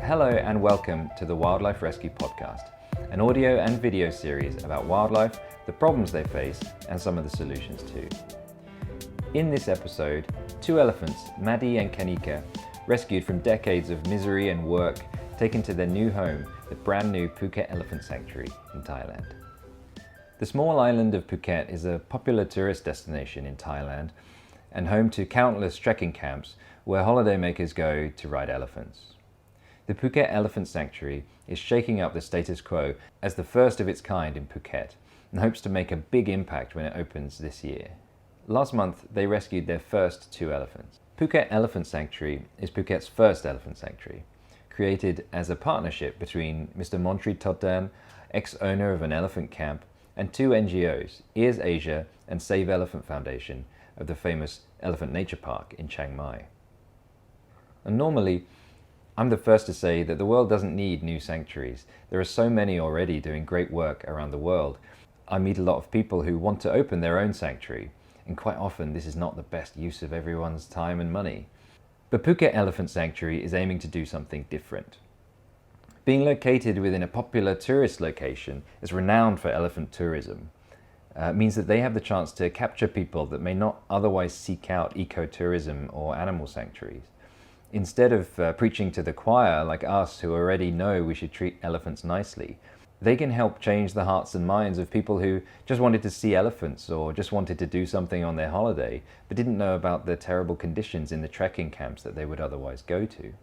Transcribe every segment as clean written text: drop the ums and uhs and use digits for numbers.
Hello and welcome to the Wildlife Rescue Podcast, an audio and video series about wildlife, the problems they face, and some of the solutions too. In this episode, two elephants, Maddie and Kenika, rescued from decades of misery and work, taken to their new home, the brand new Phuket Elephant Sanctuary in Thailand. The small island of Phuket is a popular tourist destination in Thailand and home to countless trekking camps where holidaymakers go to ride elephants. The Phuket Elephant Sanctuary is shaking up the status quo as the first of its kind in Phuket and hopes to make a big impact when it opens this year. Last month, they rescued their first two elephants. Phuket Elephant Sanctuary is Phuket's first elephant sanctuary, created as a partnership between Mr. Montri Toddan, ex-owner of an elephant camp, and two NGOs, Ears Asia and Save Elephant Foundation of the famous Elephant Nature Park in Chiang Mai. And normally, I'm the first to say that the world doesn't need new sanctuaries. There are so many already doing great work around the world. I meet a lot of people who want to open their own sanctuary, and quite often this is not the best use of everyone's time and money. But Phuket Elephant Sanctuary is aiming to do something different. Being located within a popular tourist location is renowned for elephant tourism. Means that they have the chance to capture people that may not otherwise seek out ecotourism or animal sanctuaries. Instead of preaching to the choir like us who already know we should treat elephants nicely, they can help change the hearts and minds of people who just wanted to see elephants or just wanted to do something on their holiday but didn't know about the terrible conditions in the trekking camps that they would otherwise go to.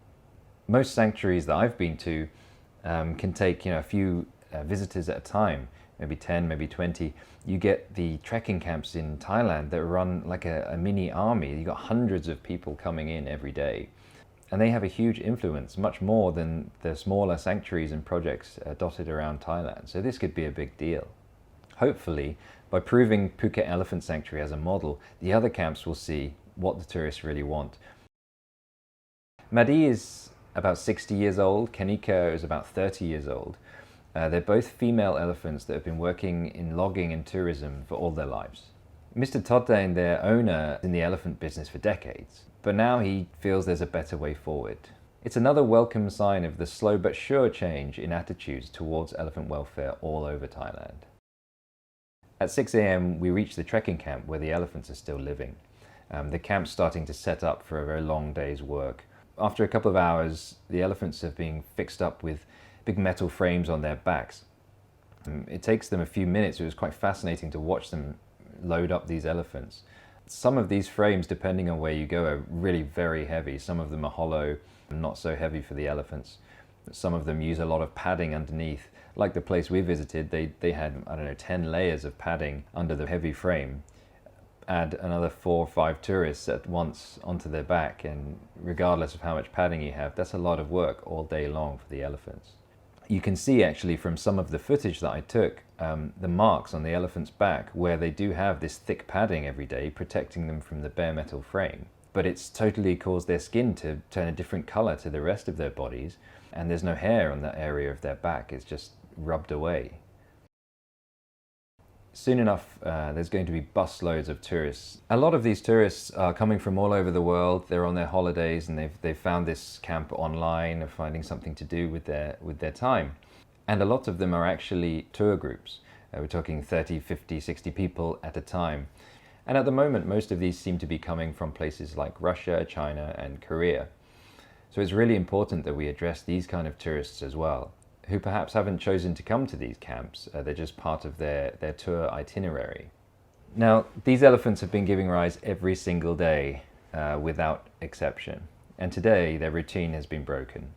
Most sanctuaries that I've been to can take a few visitors at a time, maybe 10, maybe 20. You get the trekking camps in Thailand that run like a mini army. You've got hundreds of people coming in every day. And they have a huge influence, much more than the smaller sanctuaries and projects dotted around Thailand. So this could be a big deal. Hopefully, by proving Phuket Elephant Sanctuary as a model, the other camps will see what the tourists really want. Maddie is about 60 years old, Kenika is about 30 years old. They're both female elephants that have been working in logging and tourism for all their lives. Mr. Toddan, their owner, is in the elephant business for decades, but now he feels there's a better way forward. It's another welcome sign of the slow but sure change in attitudes towards elephant welfare all over Thailand. At 6 a.m. we reach the trekking camp where the elephants are still living. The camp's starting to set up for a very long day's work. After a couple of hours, the elephants are being fixed up with big metal frames on their backs. It takes them a few minutes. It was quite fascinating to watch them load up these elephants. Some of these frames, depending on where you go, are really very heavy. Some of them are hollow, not so heavy for the elephants. Some of them use a lot of padding underneath. Like the place we visited, they had, 10 layers of padding under the heavy frame. Add another 4 or 5 tourists at once onto their back, and regardless of how much padding you have, that's a lot of work all day long for the elephants. You can see actually from some of the footage that I took, the marks on the elephant's back where they do have this thick padding every day protecting them from the bare metal frame. But it's totally caused their skin to turn a different color to the rest of their bodies, and there's no hair on that area of their back. It's just rubbed away. Soon enough, there's going to be busloads of tourists. A lot of these tourists are coming from all over the world. They're on their holidays and they've found this camp online or finding something to do with their time. And a lot of them are actually tour groups. We're talking 30, 50, 60 people at a time. And at the moment, most of these seem to be coming from places like Russia, China, and Korea. So it's really important that we address these kind of tourists as well, who perhaps haven't chosen to come to these camps. They're just part of their tour itinerary. Now, these elephants have been giving rise every single day without exception. And today, their routine has been broken.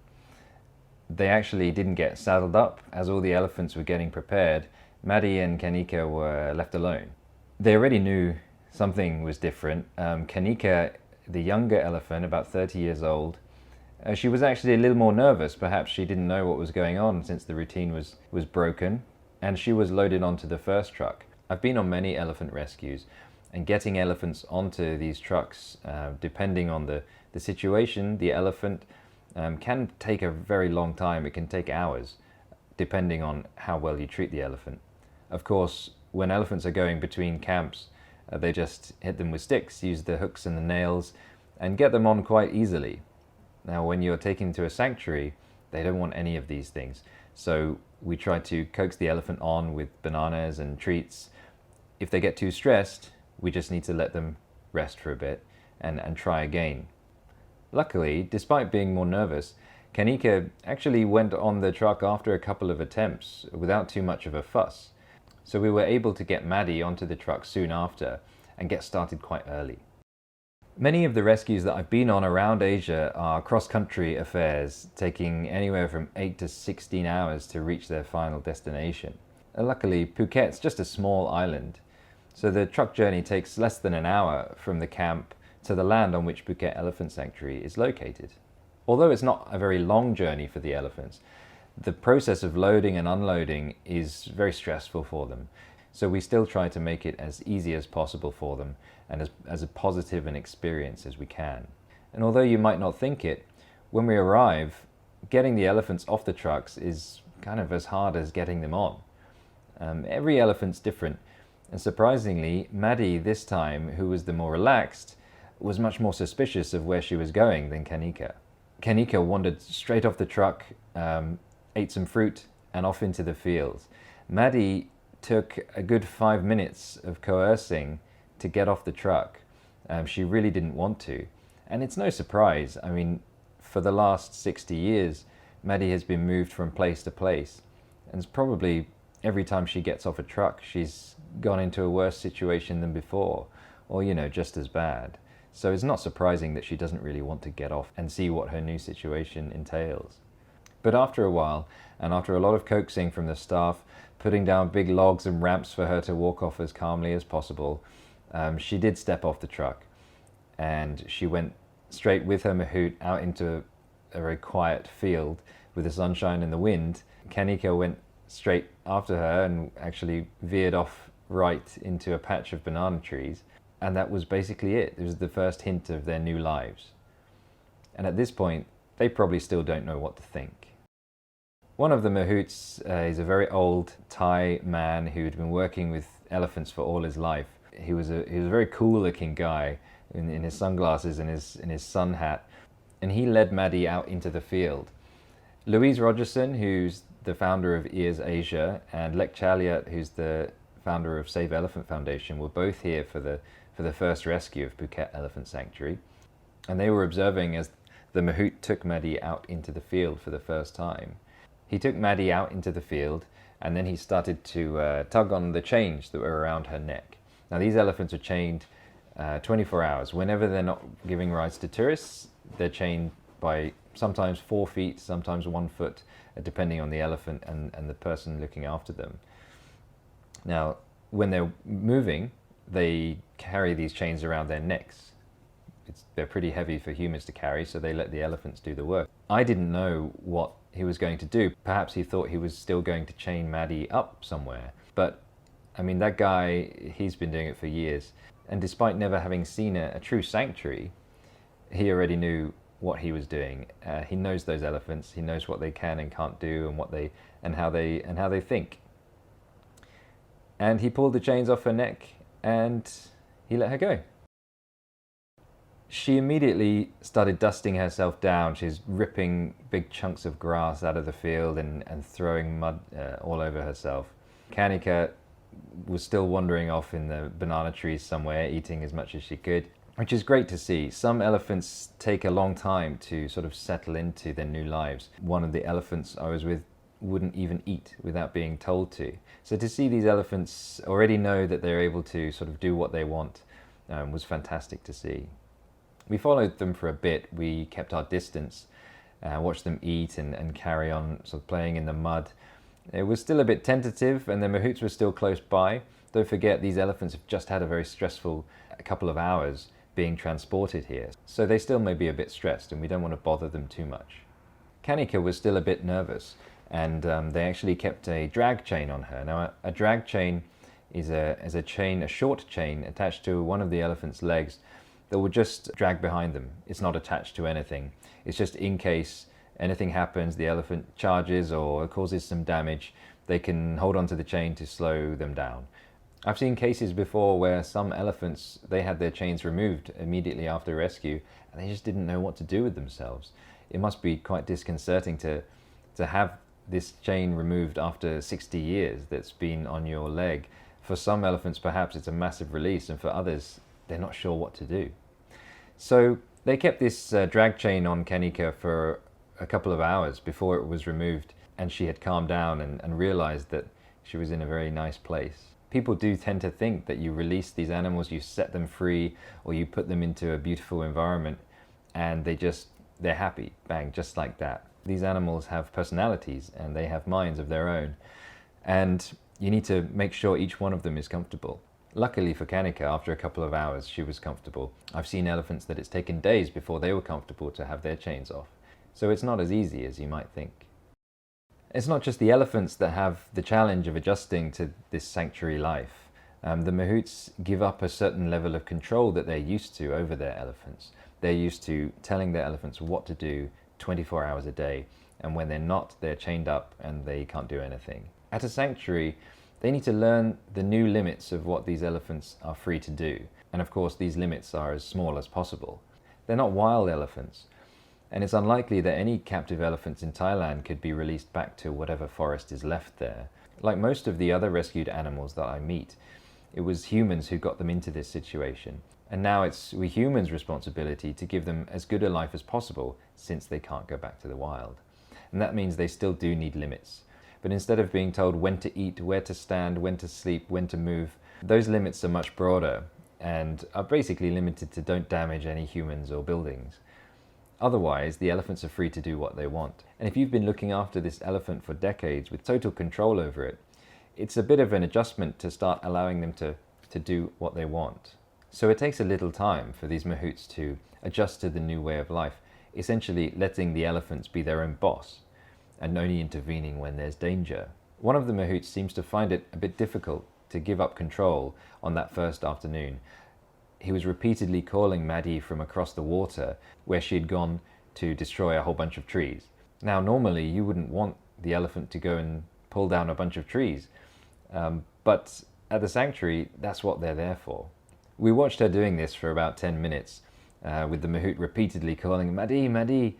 They actually didn't get saddled up. As all the elephants were getting prepared, Maddie and Kenika were left alone. They already knew something was different. Kenika, the younger elephant, about 30 years old, she was actually a little more nervous. Perhaps she didn't know what was going on since the routine was broken, and she was loaded onto the first truck. I've been on many elephant rescues, and getting elephants onto these trucks, depending on the situation, the elephant can take a very long time. It can take hours, depending on how well you treat the elephant. Of course, when elephants are going between camps, they just hit them with sticks, use the hooks and the nails, and get them on quite easily. Now, when you're taken to a sanctuary, They don't want any of these things. So we try to coax the elephant on with bananas and treats. If they get too stressed, we just need to let them rest for a bit and try again. Luckily, despite being more nervous, Kenika actually went on the truck after a couple of attempts without too much of a fuss. So we were able to get Maddie onto the truck soon after and get started quite early. Many of the rescues that I've been on around Asia are cross-country affairs, taking anywhere from 8 to 16 hours to reach their final destination. And luckily, Phuket's just a small island, so the truck journey takes less than an hour from the camp to the land on which Phuket Elephant Sanctuary is located. Although it's not a very long journey for the elephants, the process of loading and unloading is very stressful for them. So we still try to make it as easy as possible for them and as a positive an experience as we can. And although you might not think it, when we arrive, getting the elephants off the trucks is kind of as hard as getting them on. Every elephant's different, and surprisingly, Maddie this time, who was the more relaxed, was much more suspicious of where she was going than Kenika. Kenika wandered straight off the truck, ate some fruit, and off into the fields. Maddie took a good 5 minutes of coercing to get off the truck. She really didn't want to. And it's no surprise. I mean, for the last 60 years, Maddie has been moved from place to place. And it's probably every time she gets off a truck, she's gone into a worse situation than before, or, just as bad. So it's not surprising that she doesn't really want to get off and see what her new situation entails. But after a while, and after a lot of coaxing from the staff, putting down big logs and ramps for her to walk off as calmly as possible, she did step off the truck, and she went straight with her mahout out into a very quiet field with the sunshine and the wind. Kenika went straight after her and actually veered off right into a patch of banana trees. And that was basically it. It was the first hint of their new lives. And at this point, they probably still don't know what to think. One of the mahouts is a very old Thai man who'd been working with elephants for all his life. He was a very cool looking guy in his sunglasses and in his sun hat. And he led Maddie out into the field. Louise Rogerson, who's the founder of Ears Asia, and Lek Chaliat, who's the founder of Save Elephant Foundation, were both here for the first rescue of Phuket Elephant Sanctuary. And they were observing as the mahout took Maddie out into the field for the first time. He took Maddie out into the field, and then he started to tug on the chains that were around her neck. Now these elephants are chained 24 hours. Whenever they're not giving rides to tourists, they're chained by sometimes 4 feet, sometimes 1 foot, depending on the elephant and the person looking after them. Now, when they're moving, they carry these chains around their necks. They're pretty heavy for humans to carry, so they let the elephants do the work. I didn't know what he was going to do. Perhaps he thought he was still going to chain Maddie up somewhere. But, I mean, that guy, he's been doing it for years. And despite never having seen a true sanctuary, he already knew what he was doing. He knows those elephants. He knows what they can and can't do, and how they think. And he pulled the chains off her neck, and he let her go. She immediately started dusting herself down. She's ripping big chunks of grass out of the field and throwing mud all over herself. Kenika was still wandering off in the banana trees somewhere, eating as much as she could, which is great to see. Some elephants take a long time to sort of settle into their new lives. One of the elephants I was with wouldn't even eat without being told to. So to see these elephants already know that they're able to sort of do what they want was fantastic to see. We followed them for a bit. We kept our distance, watched them eat and carry on sort of playing in the mud. It was still a bit tentative, and the mahouts were still close by. Don't forget, these elephants have just had a very stressful couple of hours being transported here, so they still may be a bit stressed, and we don't want to bother them too much. Kenika was still a bit nervous, and they actually kept a drag chain on her. Now, a drag chain is a short chain attached to one of the elephant's legs that will just drag behind them. It's not attached to anything. It's just in case anything happens, the elephant charges or causes some damage, they can hold onto the chain to slow them down. I've seen cases before where some elephants, they had their chains removed immediately after rescue, and they just didn't know what to do with themselves. It must be quite disconcerting to to have this chain removed after 60 years that's been on your leg. For some elephants, perhaps it's a massive release, and for others, they're not sure what to do. So they kept this drag chain on Kenika for a couple of hours before it was removed, and she had calmed down and realized that she was in a very nice place. People do tend to think that you release these animals, you set them free, or you put them into a beautiful environment, and they're happy, bang, just like that. These animals have personalities and they have minds of their own, and you need to make sure each one of them is comfortable. Luckily for Kenika, after a couple of hours, she was comfortable. I've seen elephants that it's taken days before they were comfortable to have their chains off. So it's not as easy as you might think. It's not just the elephants that have the challenge of adjusting to this sanctuary life. The mahouts give up a certain level of control that they're used to over their elephants. They're used to telling their elephants what to do 24 hours a day, and when they're not, they're chained up and they can't do anything. At a sanctuary, they need to learn the new limits of what these elephants are free to do. And of course, these limits are as small as possible. They're not wild elephants, and it's unlikely that any captive elephants in Thailand could be released back to whatever forest is left there. Like most of the other rescued animals that I meet, it was humans who got them into this situation. And now it's we humans' responsibility to give them as good a life as possible, since they can't go back to the wild. And that means they still do need limits. But instead of being told when to eat, where to stand, when to sleep, when to move, those limits are much broader and are basically limited to don't damage any humans or buildings. Otherwise, the elephants are free to do what they want. And if you've been looking after this elephant for decades with total control over it, it's a bit of an adjustment to start allowing them to do what they want. So it takes a little time for these mahouts to adjust to the new way of life, essentially letting the elephants be their own boss and only intervening when there's danger. One of the mahouts seems to find it a bit difficult to give up control on that first afternoon. He was repeatedly calling Maddie from across the water where she had gone to destroy a whole bunch of trees. Now, normally you wouldn't want the elephant to go and pull down a bunch of trees, but at the sanctuary, that's what they're there for. We watched her doing this for about 10 minutes, with the mahout repeatedly calling Maddie, Maddie,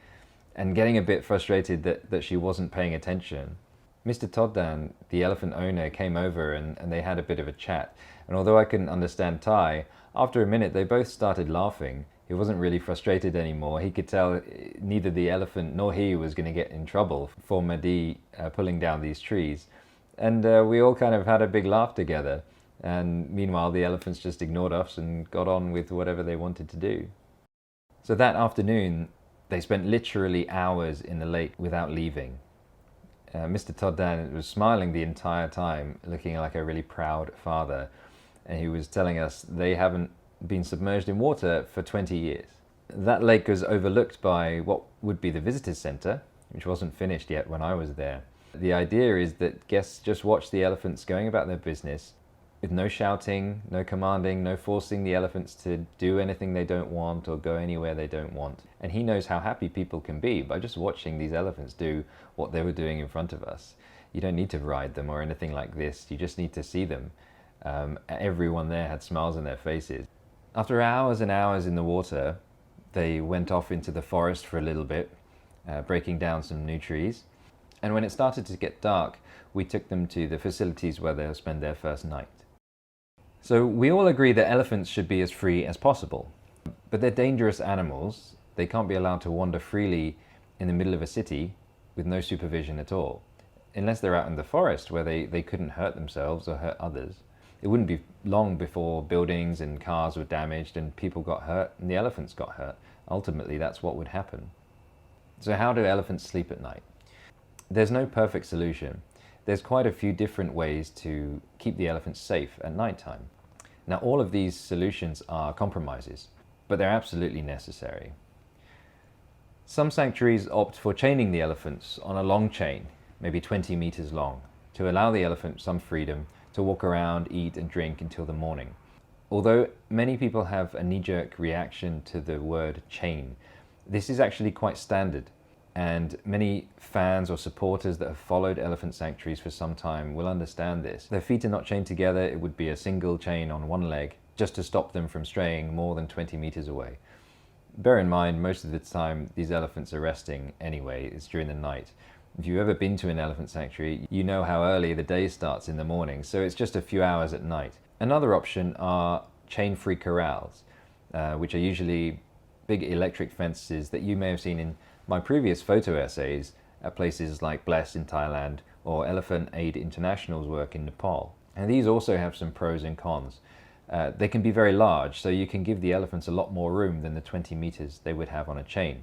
and getting a bit frustrated that she wasn't paying attention. Mr. Toddan, the elephant owner, came over and they had a bit of a chat. And although I couldn't understand Thai, after a minute they both started laughing. He wasn't really frustrated anymore. He could tell neither the elephant nor he was going to get in trouble for Maddie pulling down these trees. And we all kind of had a big laugh together. And meanwhile, the elephants just ignored us and got on with whatever they wanted to do. So that afternoon, they spent literally hours in the lake without leaving. Mr. Toddan was smiling the entire time, looking like a really proud father. And he was telling us they haven't been submerged in water for 20 years. That lake was overlooked by what would be the visitors center, which wasn't finished yet when I was there. The idea is that guests just watch the elephants going about their business with no shouting, no commanding, no forcing the elephants to do anything they don't want or go anywhere they don't want. And he knows how happy people can be by just watching these elephants do what they were doing in front of us. You don't need to ride them or anything like this. You just need to see them. Everyone there had smiles on their faces. After hours and hours in the water, they went off into the forest for a little bit, breaking down some new trees. And when it started to get dark, we took them to the facilities where they'll spend their first night. So we all agree that elephants should be as free as possible, but they're dangerous animals. They can't be allowed to wander freely in the middle of a city with no supervision at all, unless they're out in the forest where they couldn't hurt themselves or hurt others. It wouldn't be long before buildings and cars were damaged and people got hurt and the elephants got hurt. Ultimately, that's what would happen. So how do elephants sleep at night? There's no perfect solution. There's quite a few different ways to keep the elephants safe at nighttime. Now, all of these solutions are compromises, but they're absolutely necessary. Some sanctuaries opt for chaining the elephants on a long chain, maybe 20 meters long, to allow the elephant some freedom to walk around, eat and drink until the morning. Although many people have a knee-jerk reaction to the word chain, this is actually quite standard. And many fans or supporters that have followed elephant sanctuaries for some time will understand this. Their feet are not chained together. It would be a single chain on one leg just to stop them from straying more than 20 meters away. Bear in mind, most of the time these elephants are resting anyway. It's during the night. If you've ever been to an elephant sanctuary, you know how early the day starts in the morning, so it's just a few hours at night. Another option are chain-free corrals, which are usually big electric fences that you may have seen in my previous photo essays at places like Bless in Thailand or Elephant Aid International's work in Nepal. And these also have some pros and cons. They can be very large, so you can give the elephants a lot more room than the 20 meters they would have on a chain.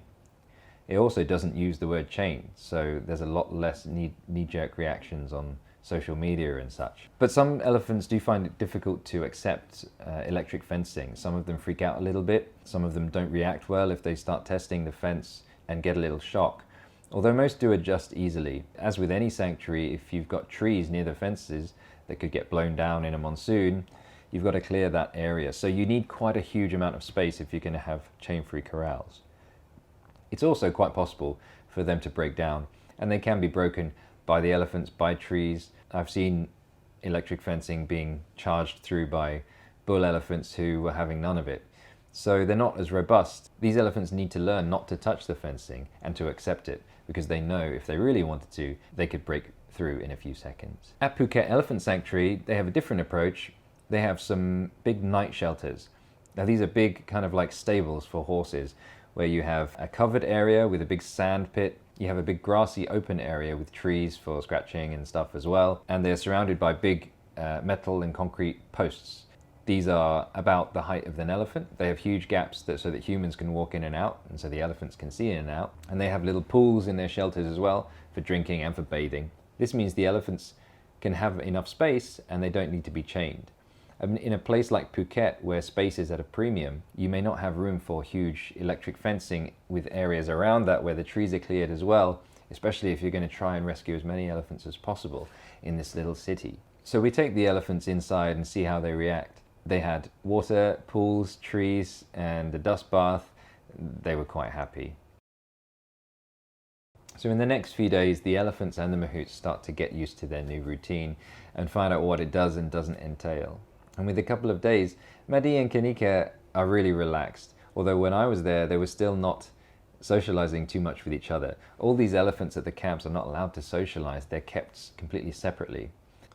It also doesn't use the word chain, so there's a lot less knee-jerk reactions on social media and such. But some elephants do find it difficult to accept electric fencing. Some of them freak out a little bit. Some of them don't react well if they start testing the fence and get a little shock. Although most do adjust easily. As with any sanctuary, if you've got trees near the fences that could get blown down in a monsoon, you've got to clear that area. So you need quite a huge amount of space if you're going to have chain-free corrals. It's also quite possible for them to break down, and they can be broken by the elephants, by trees. I've seen electric fencing being charged through by bull elephants who were having none of it. So they're not as robust. These elephants need to learn not to touch the fencing and to accept it, because they know if they really wanted to, they could break through in a few seconds. At Phuket Elephant Sanctuary, they have a different approach. They have some big night shelters. Now these are big kind of like stables for horses, where you have a covered area with a big sand pit. You have a big grassy open area with trees for scratching and stuff as well. And they're surrounded by big metal and concrete posts. These are about the height of an elephant. They have huge gaps so that humans can walk in and out, and so the elephants can see in and out. And they have little pools in their shelters as well for drinking and for bathing. This means the elephants can have enough space and they don't need to be chained. In a place like Phuket, where space is at a premium, you may not have room for huge electric fencing with areas around that where the trees are cleared as well, especially if you're going to try and rescue as many elephants as possible in this little city. So we take the elephants inside and see how they react. They had water, pools, trees, and a dust bath. They were quite happy. So in the next few days, the elephants and the mahouts start to get used to their new routine and find out what it does and doesn't entail. And with a couple of days, Maddie and Kenika are really relaxed. Although when I was there, they were still not socializing too much with each other. All these elephants at the camps are not allowed to socialize. They're kept completely separately.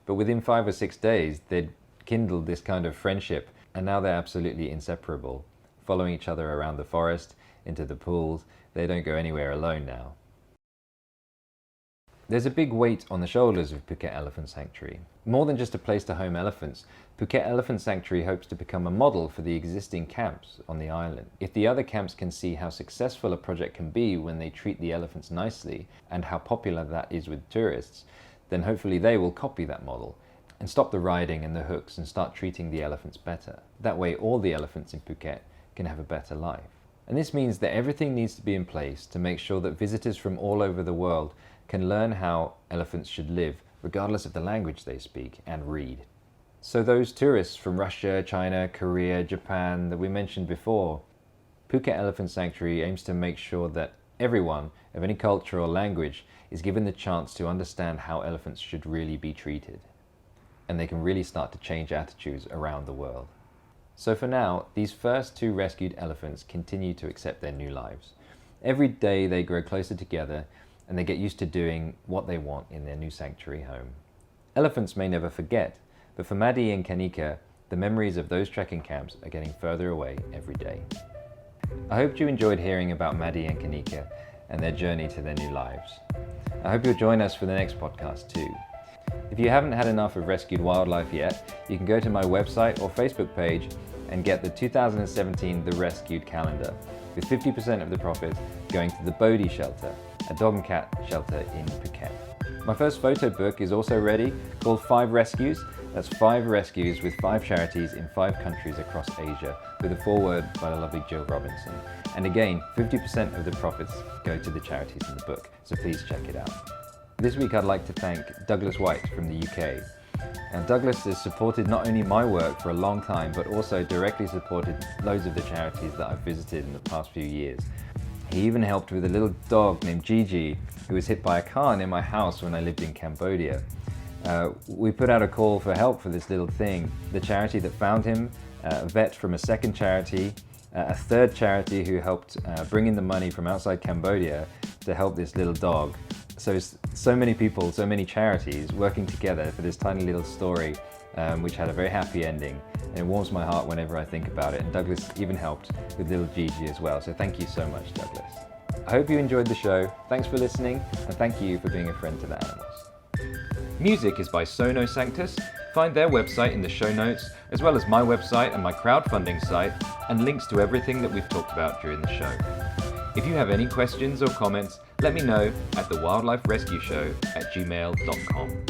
But within 5 or 6 days, they'd kindled this kind of friendship, and now they're absolutely inseparable, following each other around the forest, into the pools. They don't go anywhere alone now. There's a big weight on the shoulders of Phuket Elephant Sanctuary. More than just a place to home elephants, Phuket Elephant Sanctuary hopes to become a model for the existing camps on the island. If the other camps can see how successful a project can be when they treat the elephants nicely, and how popular that is with tourists, then hopefully they will copy that model and stop the riding and the hooks and start treating the elephants better. That way all the elephants in Phuket can have a better life. And this means that everything needs to be in place to make sure that visitors from all over the world can learn how elephants should live, regardless of the language they speak and read. So those tourists from Russia, China, Korea, Japan that we mentioned before, Phuket Elephant Sanctuary aims to make sure that everyone of any culture or language is given the chance to understand how elephants should really be treated. And they can really start to change attitudes around the world. So for now, these first 2 rescued elephants continue to accept their new lives. Every day they grow closer together and they get used to doing what they want in their new sanctuary home. Elephants may never forget, but for Maddie and Kenika, the memories of those trekking camps are getting further away every day. I hope you enjoyed hearing about Maddie and Kenika and their journey to their new lives. I hope you'll join us for the next podcast too. If you haven't had enough of rescued wildlife yet, you can go to my website or Facebook page and get the 2017 The Rescued calendar, with 50% of the profits going to the Bodhi shelter, a dog and cat shelter in Phuket. My first photo book is also ready, called 5 Rescues. That's 5 rescues with 5 charities in 5 countries across Asia, with a foreword by the lovely Jill Robinson. And again, 50% of the profits go to the charities in the book, so please check it out. This week I'd like to thank Douglas White from the UK. Now Douglas has supported not only my work for a long time, but also directly supported loads of the charities that I've visited in the past few years. He even helped with a little dog named Gigi, who was hit by a car near my house when I lived in Cambodia. We put out a call for help for this little thing. The charity that found him, a vet from a second charity, a third charity who helped bring in the money from outside Cambodia to help this little dog, so many people, so many charities working together for this tiny little story, which had a very happy ending. And it warms my heart whenever I think about it. And Douglas even helped with little Gigi as well. So thank you so much, Douglas. I hope you enjoyed the show. Thanks for listening, and thank you for being a friend to the animals. Music is by Sono Sanctus. Find their website in the show notes, as well as my website and my crowdfunding site, and links to everything that we've talked about during the show. If you have any questions or comments, let me know at thewildliferescueshow@gmail.com.